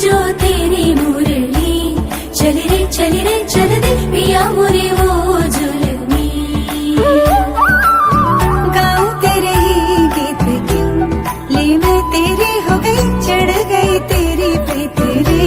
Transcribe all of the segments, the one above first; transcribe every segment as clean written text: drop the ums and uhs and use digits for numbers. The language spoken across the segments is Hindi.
जो तेरी मुरली, चल रे चल दे पिया मोरे वो जुलमी। गाऊं तेरे ही गीत क्यों, ले मैं तेरी हो गई, चढ़ गई तेरी पे तेरे।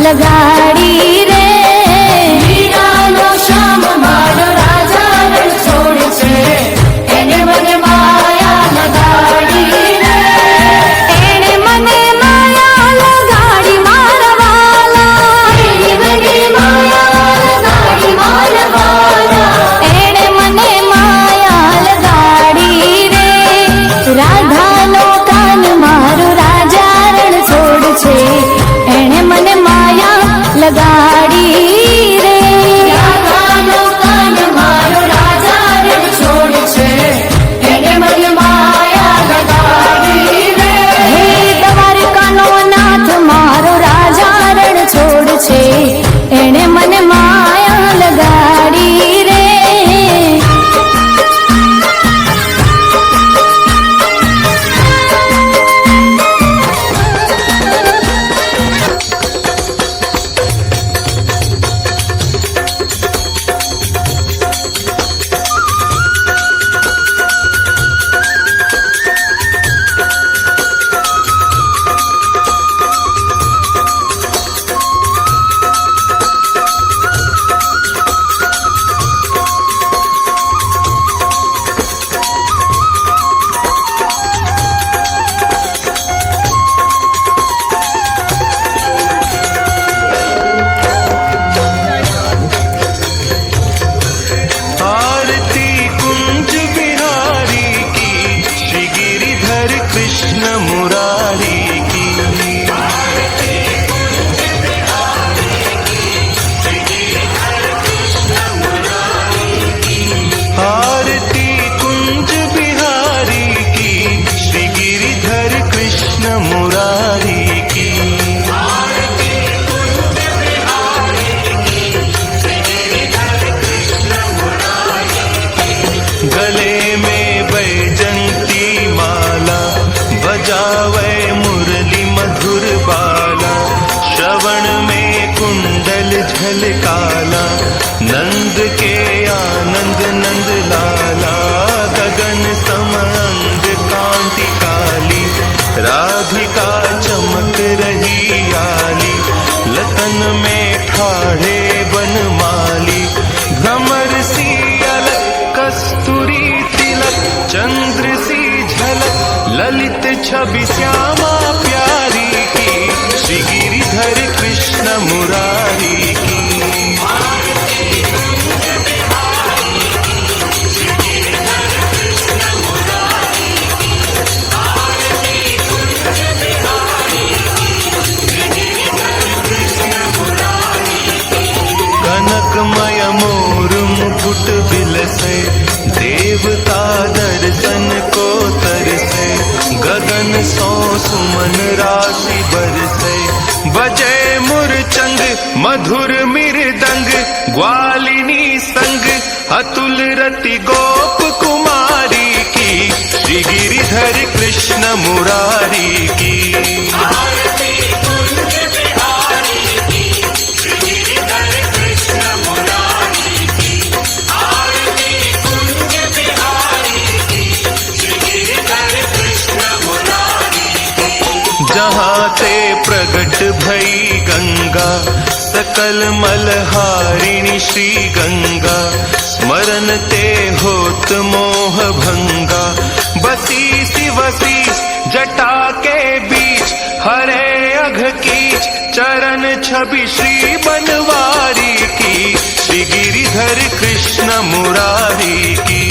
लगाड़ी रे मीरानो श्याम मारो राजा रण छोड़ छे, एने मने माया लगाड़ी रे, एने मने माया लगाड़ी मारवाला, एने मने माया लगाड़ी मारवाला, एने मने माया लगाड़ी रे, राधा नो कान मारो राजा रण छोड़ छे, एने मने माया लगाड़ी रे, राधा नो कान मारो राजा रण छोड़ छे, एने मने माया लगाड़ी रे, हे द्वारका नो नाथ मारो राजा रण छोड़ छे, एने मने माया लगाड़ी रे। गले में बैजंती माला, बजावे मुरली मधुर बाला, श्रवण में कुंडल झलकाला, नंद के आनंद नंद लाला, गगन समंग कांति काली, राधिका चमक रही आली, लतन में ठाढ़े बनमाली, भ्रमर सी अलग कस्तूरी तिलक, चंद्र सी झलक, ललित छवि श्यामा प्यारी की, श्री गिरिधर कृष्ण मुरारी की। कनकमय मोर मुकुट बिलसे, देवता दर्शन को तरसे, गगन सो सुमन राशि बरसे, बजे मुरचंग मधुर मृदंग, ग्वालिनी संग अतुल रति गोप कुमारी की, श्री गिरिधर कृष्ण मुरारी की। जहाँ ते प्रगट भई गंगा, सकल मलहारिणी श्री गंगा, स्मरण ते होत मोह भंगा, बसी सी वसी जटा के बीच, हरे अघ कीच चरण छवि श्री बनवारी की, श्री गिरिधर कृष्ण मुरारी की।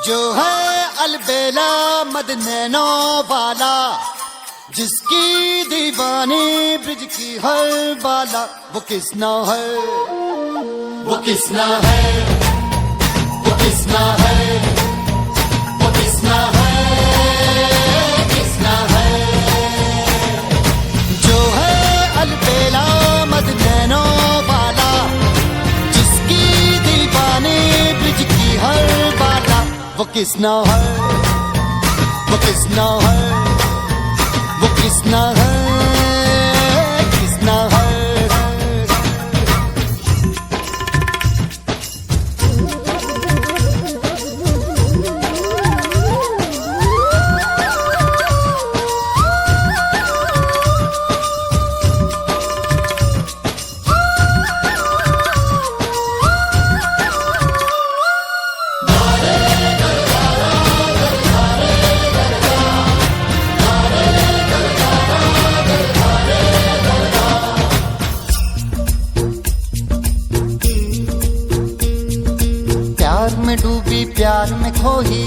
जो है अलबेला मद नैनो वाला, जिसकी दीवानी ब्रिज की हर बाला, वो किसना है, वो किसना है, वो किसना है, वो किसना है, किसना है। जो है अलबेला मद नैनो वाला, जिसकी दीवानी ब्रिज की हर बाला, वो किसना है, वो किसना है, वो किसना है, किसना है। प्यार में डूबी प्यार में खोही,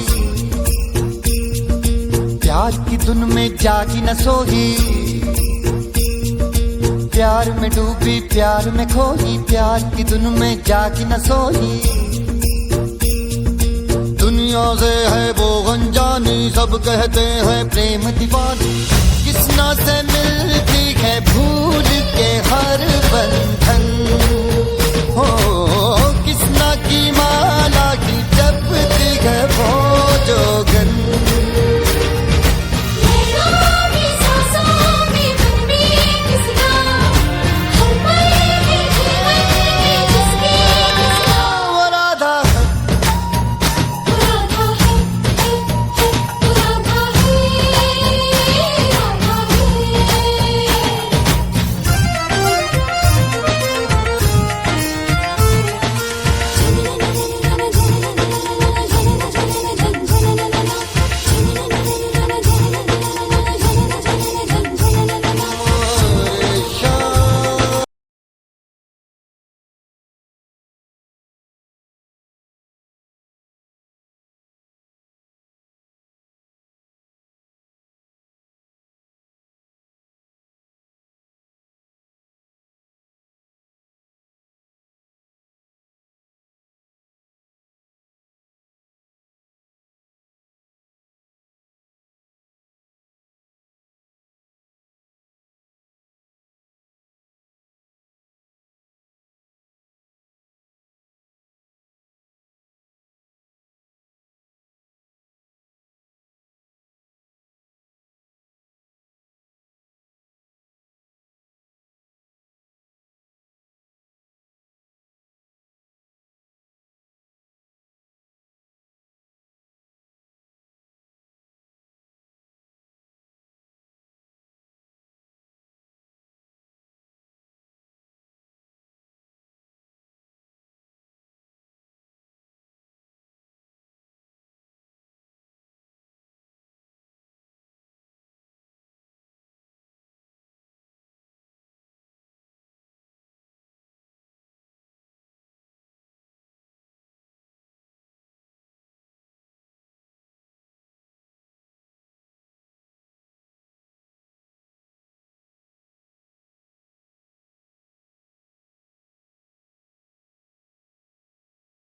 प्यार की धुन में जागी न सोही। प्यार में डूबी प्यार में खोही, प्यार की धुन में जागी न सोही। दुनिया से है वो अनजानी, सब कहते हैं प्रेम दीवानी, किसना से मिलती है भूल